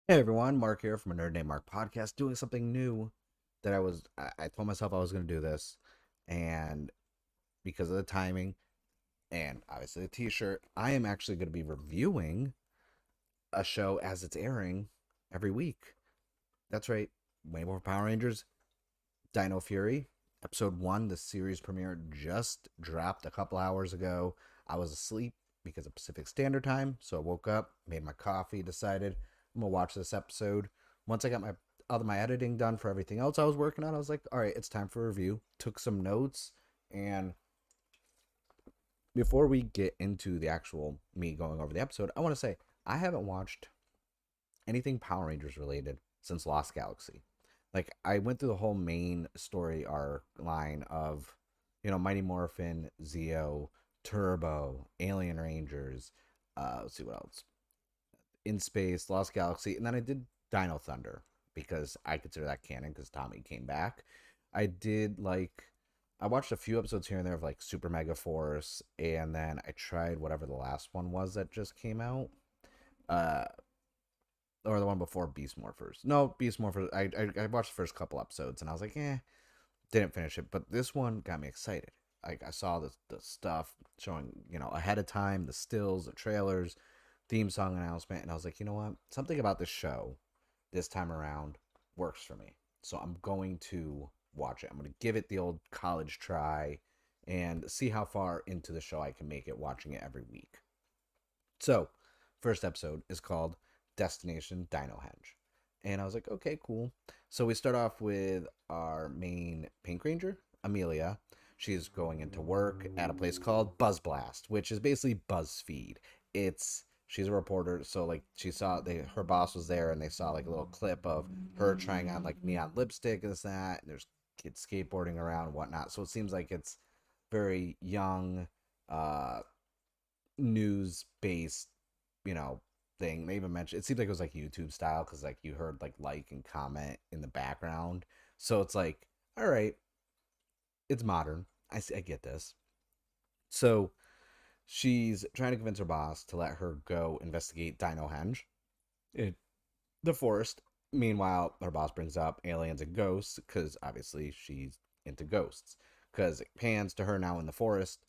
Hey everyone, Mark here from a Nerd Named Mark podcast, doing something new that I told myself I was going to do this, and because of the timing and obviously the t-shirt, I am actually going to be reviewing a show as it's airing every week. That's right, Way More Power Rangers, Dino Fury, episode 1, the series premiere just dropped a couple hours ago. I was asleep because of Pacific Standard Time, so I woke up, made my coffee, decided I'm gonna watch this episode. Once I got my editing done for everything else I was working on, I was like, all right, it's time for a review. Took some notes, and before we get into the actual me going over the episode, I want to say I haven't watched anything Power Rangers related since Lost Galaxy. Like I went through the whole main story arc line of, Mighty Morphin, Zeo, Turbo, Alien Rangers, let's see what else. In Space, Lost Galaxy, and then I did Dino Thunder because I consider that canon because Tommy came back. I did I watched a few episodes here and there of like Super Mega Force, and then I tried whatever the last one was that just came out. Uh, or the one before Beast Morphers. No, Beast Morphers. I watched the first couple episodes and I was like, didn't finish it. But this one got me excited. Like I saw the stuff showing, ahead of time, the stills, the trailers, theme song announcement, and I was like, you know what? Something about this show this time around works for me. So I'm going to watch it. I'm going to give it the old college try and see how far into the show I can make it watching it every week. So, first episode is called Destination Dinohenge. And I was like, okay, cool. So we start off with our main Pink Ranger, Amelia. She's going into work at a place called Buzz Blast, which is basically BuzzFeed. She's a reporter, so like her boss was there and they saw like a little clip of her trying on like neon lipstick and this that, and there's kids skateboarding around and whatnot. So it seems like it's very young, uh news based, you know, thing. They even mentioned it seemed like it was like YouTube style because like you heard like and comment in the background. So it's like, all right, it's modern. I get this. So she's trying to convince her boss to let her go investigate Dinohenge in the forest. Meanwhile, her boss brings up aliens and ghosts because obviously she's into ghosts. Because it pans to her now in the forest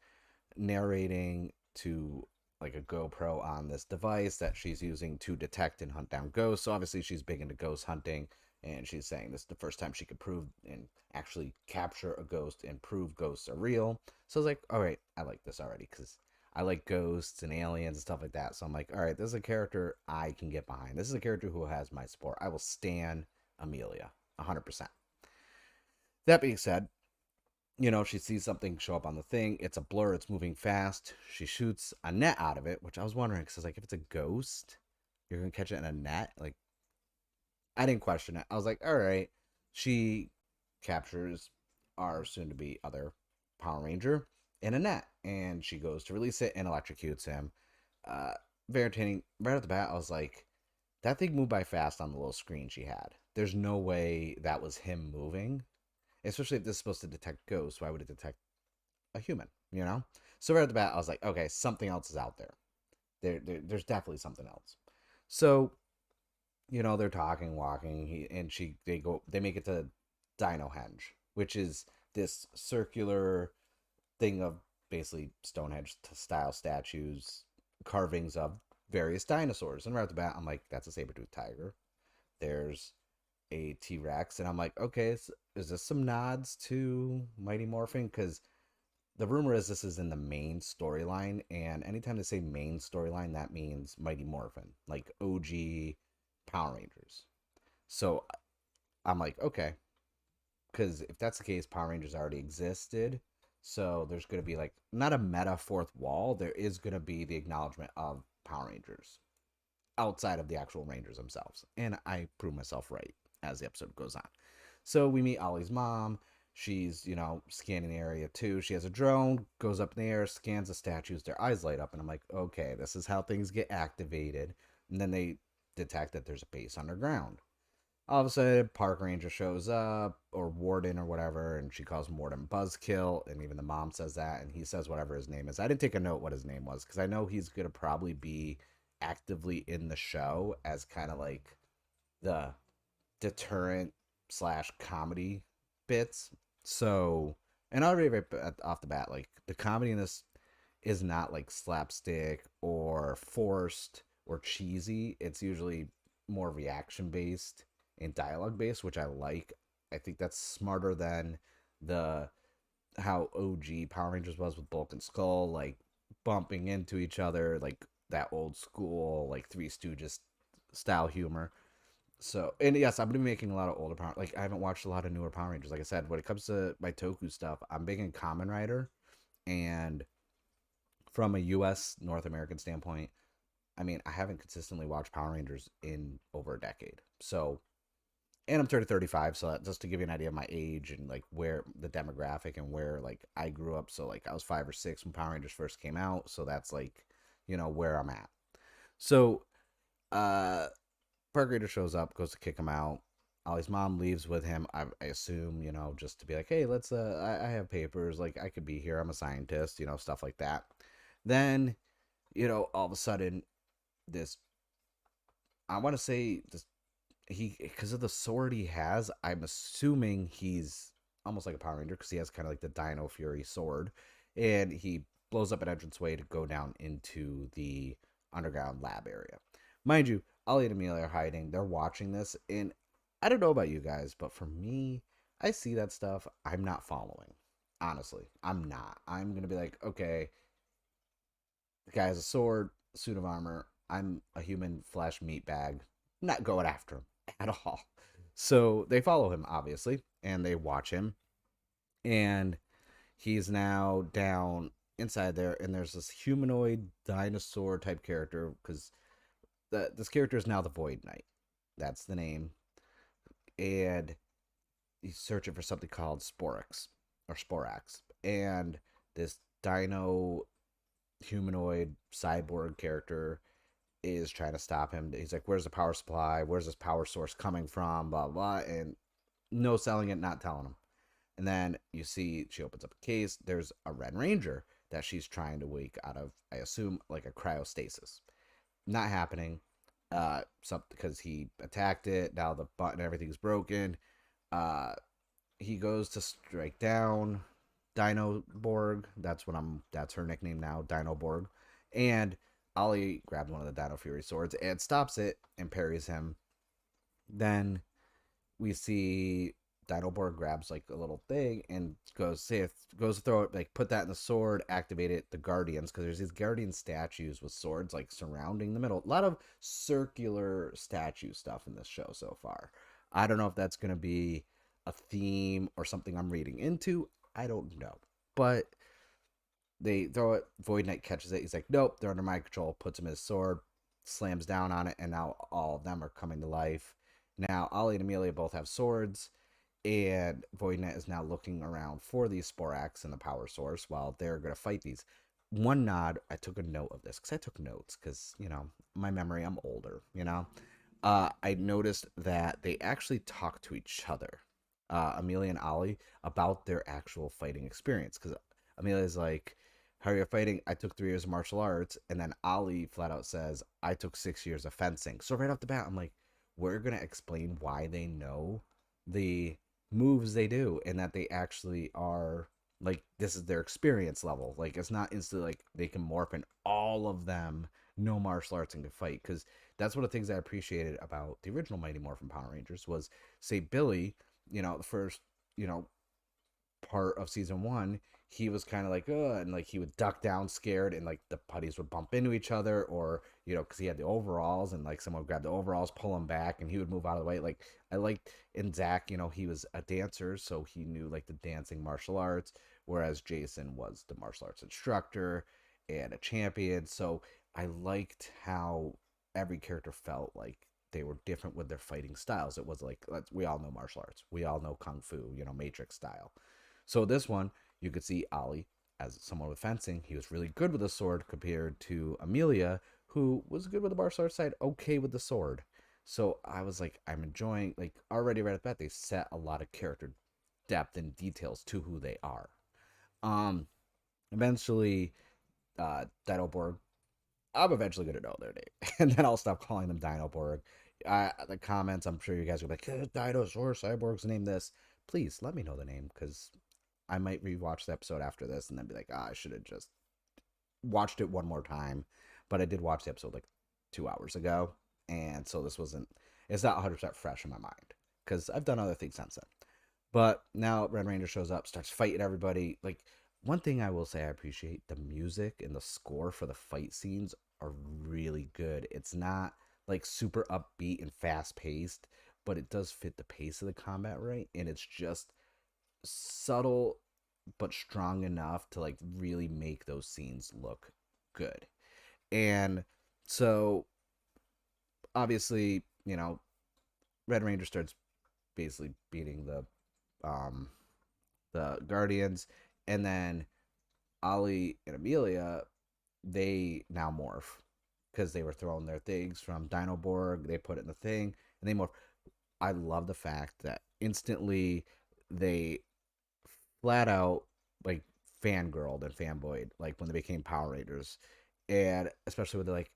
narrating to like a GoPro on this device that she's using to detect and hunt down ghosts. So obviously she's big into ghost hunting, and she's saying this is the first time she could prove and actually capture a ghost and prove ghosts are real. So I was like, all right, I like this already because I like ghosts and aliens and stuff like that. So I'm like, all right, this is a character I can get behind. This is a character who has my support. I will stand Amelia 100%. That being said, she sees something show up on the thing. It's a blur. It's moving fast. She shoots a net out of it, which I was wondering because like if it's a ghost, you're gonna catch it in a net. Like I didn't question it. I was like, all right. She captures our soon-to-be other Power Ranger in a net, and she goes to release it and electrocutes him. Uh, Very entertaining. Right off the bat, I was like, that thing moved by fast on the little screen she had. There's no way that was him moving, especially if this is supposed to detect ghosts. Why would it detect a human, you know? So right at the bat, I was like, okay, something else is out there. There's definitely something else. So, they're talking, walking, they make it to Dinohenge, which is this circular thing of basically Stonehenge style statues, carvings of various dinosaurs. And right at the bat, I'm like, that's a saber-toothed tiger. There's a T Rex, and I'm like, okay, is this some nods to Mighty Morphin? Because the rumor is this is in the main storyline, and anytime they say main storyline, that means Mighty Morphin, like OG Power Rangers. So I'm like, okay, because if that's the case, Power Rangers already existed. So there's going to be like not a meta fourth wall. There is going to be the acknowledgement of Power Rangers outside of the actual Rangers themselves, and I prove myself right as the episode goes on. So we meet Ollie's mom. She's, scanning the area too. She has a drone, goes up in the air, scans the statues, their eyes light up, and I'm like, okay, this is how things get activated. And then they detect that there's a base underground. All of a sudden, Park Ranger shows up, or Warden or whatever, and she calls him Warden Buzzkill, and even the mom says that, and he says whatever his name is. I didn't take a note what his name was, because I know he's going to probably be actively in the show as kind of like the deterrent slash comedy bits. So, and I'll read right off the bat, like the comedy in this is not like slapstick or forced or cheesy. It's usually more reaction based and dialogue based, which I like. I think that's smarter than the how OG Power Rangers was with Bulk and Skull, like bumping into each other, like that old school, like Three Stooges style humor. So, and yes, I've been making a lot of older Power. Like, I haven't watched a lot of newer Power Rangers. Like I said, when it comes to my Toku stuff, I'm big in Kamen Rider, and from a U.S. North American standpoint, I mean, I haven't consistently watched Power Rangers in over a decade. So, and I'm 35, so just to give you an idea of my age and like where the demographic and where like I grew up. So, like, I was 5 or 6 when Power Rangers first came out. So that's like, where I'm at. So, uh, Park Ranger shows up, goes to kick him out. Ollie's mom leaves with him. I assume, just to be like, hey, let's. I have papers. Like, I could be here. I'm a scientist. Stuff like that. Then, all of a sudden, this. I want to say this. He, because of the sword he has, I'm assuming he's almost like a Power Ranger because he has kind of like the Dino Fury sword, and he blows up an entranceway to go down into the underground lab area. Mind you, Ollie and Amelia are hiding. They're watching this, and I don't know about you guys, but for me, I see that stuff. I'm not following. Honestly, I'm not. I'm gonna be like, okay, the guy has a sword, suit of armor. I'm a human flesh meat bag. I'm not going after him at all. So they follow him, obviously, and they watch him. And he's now down inside there, and there's this humanoid dinosaur type character because this character is now the Void Knight. That's the name. And he's searching for something called Sporix or Sporax. And this dino humanoid cyborg character is trying to stop him. He's like, where's the power supply? Where's this power source coming from? Blah, blah. And no selling it, not telling him. And then you see she opens up a case. There's a Red Ranger that she's trying to wake out of, I assume, like a cryostasis. Not happening. Because he attacked it. Now the button, everything's broken. Uh, he goes to strike down Dino Borg. That's her nickname now, Dino Borg. And Ollie grabbed one of the Dino Fury swords and stops it and parries him. Then we see Dino Borg grabs like a little thing and goes to throw it, like put that in the sword, activate it, the Guardians, because there's these Guardian statues with swords like surrounding the middle. A lot of circular statue stuff in this show so far. I don't know if that's gonna be a theme or something I'm reading into. I don't know. But they throw it, Void Knight catches it, he's like, nope, they're under my control, puts him in his sword, slams down on it, and now all of them are coming to life. Now Ollie and Amelia both have swords, and Void Knight is now looking around for these Sporax and the power source while they're going to fight these. One nod, I took a note of this because I took notes because, my memory, I'm older, I noticed that they actually talk to each other, Amelia and Ollie, about their actual fighting experience. Because Amelia's like, how are you fighting? I took 3 years of martial arts. And then Ollie flat out says, I took 6 years of fencing. So right off the bat, I'm like, we're going to explain why they know the moves they do and that they actually are like this is their experience level. Like it's not instantly like they can morph in all of them, no martial arts and can fight. Because that's one of the things I appreciated about the original Mighty Morphin Power Rangers was, say, Billy, the first, you know, part of season one, he was kind of like, and like he would duck down scared, and like the putties would bump into each other, or because he had the overalls, and like someone would grab the overalls, pull him back, and he would move out of the way. Like I liked in Zach, he was a dancer, so he knew like the dancing martial arts, whereas Jason was the martial arts instructor and a champion. So I liked how every character felt like they were different with their fighting styles. It was like we all know martial arts, we all know kung fu, Matrix style. So this one, you could see Ollie as someone with fencing. He was really good with the sword compared to Amelia, who was good with the martial arts side, okay with the sword. So I was like, I'm enjoying, like, already right at the bat, they set a lot of character depth and details to who they are. Um, Eventually, Dinoborg, I'm eventually going to know their name. And then I'll stop calling them Dinoborg. The comments, I'm sure you guys will be like, Dinosaur Cyborgs name this. Please let me know the name because I might rewatch the episode after this and then be like, I should have just watched it one more time. But I did watch the episode like 2 hours ago, and so it's not 100% fresh in my mind because I've done other things since then. But now Red Ranger shows up, starts fighting everybody. Like, one thing I will say I appreciate, the music and the score for the fight scenes are really good. It's not like super upbeat and fast paced, but it does fit the pace of the combat right, and it's just subtle but strong enough to like really make those scenes look good. And so obviously, Red Ranger starts basically beating um the Guardians, and then Ollie and Amelia, they now morph because they were throwing their things from Dinoborg. They put it in the thing and they morph. I love the fact that instantly they flat out like fangirled and fanboyed like when they became Power Rangers, and especially with like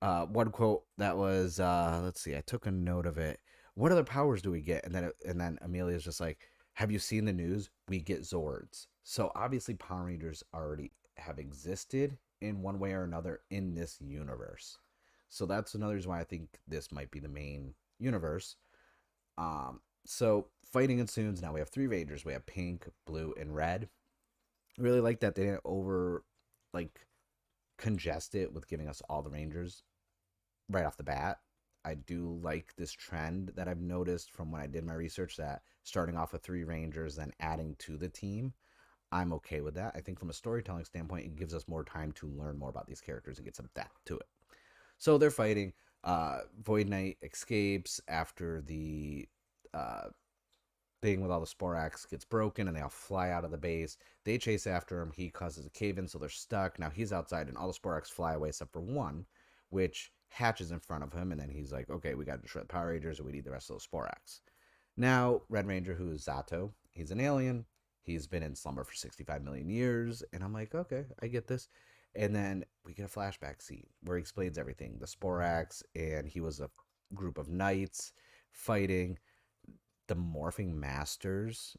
one quote that was let's see, I took a note of it. What other powers do we get? And then Amelia's just like, have you seen the news? We get Zords. So obviously Power Rangers already have existed in one way or another in this universe. So that's another reason why I think this might be the main universe. So fighting ensues. Now we have three Rangers. We have pink, blue, and red. I really like that they didn't over like congest it with giving us all the Rangers right off the bat. I do like this trend that I've noticed from when I did my research, that starting off with three Rangers, then adding to the team. I'm okay with that. I think from a storytelling standpoint, it gives us more time to learn more about these characters and get some depth to it. So they're fighting. Void Knight escapes after the uh, thing with all the Sporax gets broken, and they all fly out of the base. They chase after him. He causes a cave in, so they're stuck. Now he's outside, and all the Sporax fly away except for one, which hatches in front of him. And then he's like, okay, we got to destroy the Power Rangers, and we need the rest of those Sporax. Now, Red Ranger, who is Zato, he's an alien. He's been in slumber for 65 million years. And I'm like, okay, I get this. And then we get a flashback scene where he explains everything, the Sporax, and he was a group of knights fighting. The morphing masters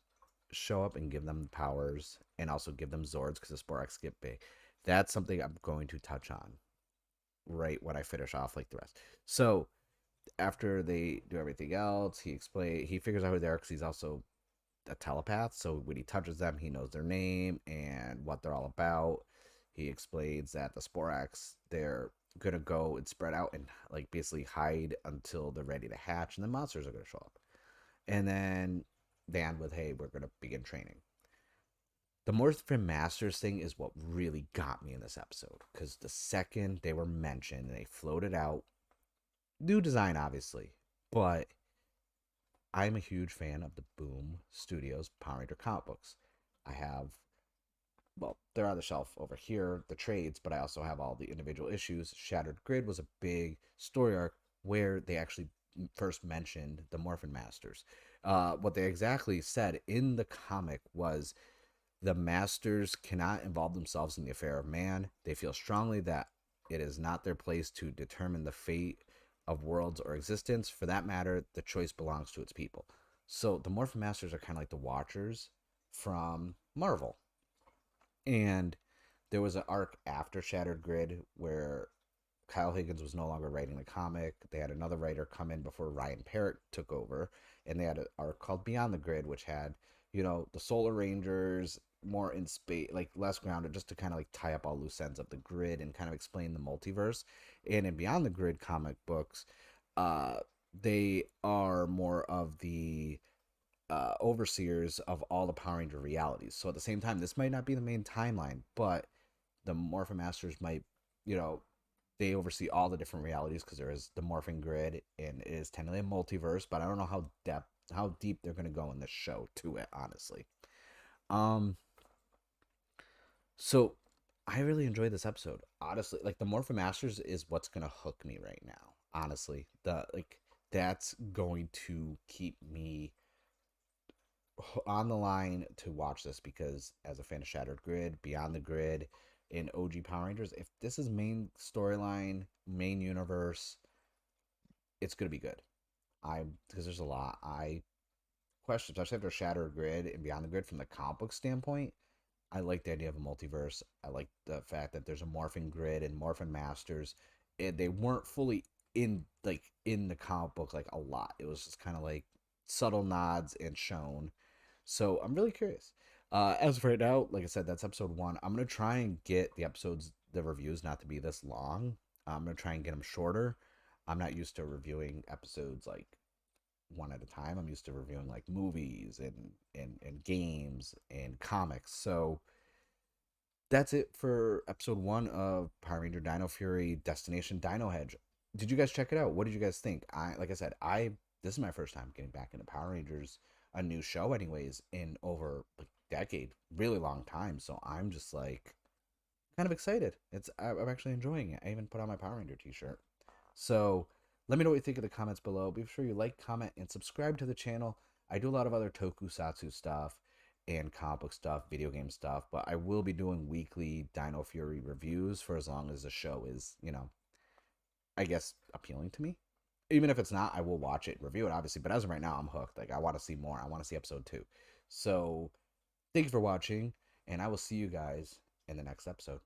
show up and give them powers and also give them Zords because the Sporax get big. That's something I'm going to touch on right when I finish off like the rest. So after they do everything else, he figures out who they are because he's also a telepath. So when he touches them, he knows their name and what they're all about. He explains that the Sporax, they're gonna go and spread out and like basically hide until they're ready to hatch, and the monsters are gonna show up. And then they end with, hey, we're gonna begin training. The Morphin Masters thing is what really got me in this episode because the second they were mentioned and they floated out, new design obviously, but I'm a huge fan of the Boom Studios Power Ranger comic books. I have, well, they're on the shelf over here, the trades, but I also have all the individual issues. Shattered Grid was a big story arc where they actually first mentioned the Morphin Masters. What they exactly said in the comic was the Masters cannot involve themselves in the affair of man. They feel strongly that it is not their place to determine the fate of worlds or existence. For that matter, the choice belongs to its people. So the Morphin Masters are kind of like the Watchers from Marvel. And there was an arc after Shattered Grid where Kyle Higgins was no longer writing the comic. They had another writer come in before Ryan Parrott took over, and they had an arc called Beyond the Grid, which had, the Solar Rangers more in space, like less grounded, just to kind of like tie up all loose ends of the grid and kind of explain the multiverse. And in Beyond the Grid comic books, uh, they are more of the overseers of all the Power Ranger realities. So at the same time, this might not be the main timeline, but the Morphin Masters might, you know, they oversee all the different realities because there is the morphing grid and it is technically a multiverse, but I don't know how deep they're going to go in this show to it, honestly. Um, so I really enjoyed this episode. Honestly, like the Morphin Masters is what's going to hook me right now. Honestly, that's going to keep me on the line to watch this because as a fan of Shattered Grid, Beyond the Grid, in OG Power Rangers, if this is main storyline, main universe, it's gonna be good. I because there's a lot I question, especially after Shattered Grid and Beyond the Grid from the comic book standpoint. I like the idea of a multiverse. I like the fact that there's a morphin grid and morphin masters. And they weren't fully in the comic book like a lot. It was just kind of like subtle nods and shown. So I'm really curious. As of right now, like I said, that's episode one. I'm gonna try and get the reviews, not to be this long. I'm gonna try and get them shorter. I'm not used to reviewing episodes like one at a time. I'm used to reviewing like movies and games and comics. So that's it for episode one of Power Ranger Dino Fury Destination Dinohenge. Did you guys check it out? What did you guys think? Like I said, I this is my first time getting back into Power Rangers, a new show anyways, in over like a decade, really long time. So I'm just like kind of excited. I'm actually enjoying it. I even put on my Power Ranger t-shirt. So let me know what you think in the comments below. Be sure you like, comment, and subscribe to the channel. I do a lot of other tokusatsu stuff and comic book stuff, video game stuff, but I will be doing weekly Dino Fury reviews for as long as the show is, I guess appealing to me. Even if it's not, I will watch it and review it, obviously. But as of right now, I'm hooked. Like, I want to see more. I want to see episode two. So, thank you for watching, and I will see you guys in the next episode.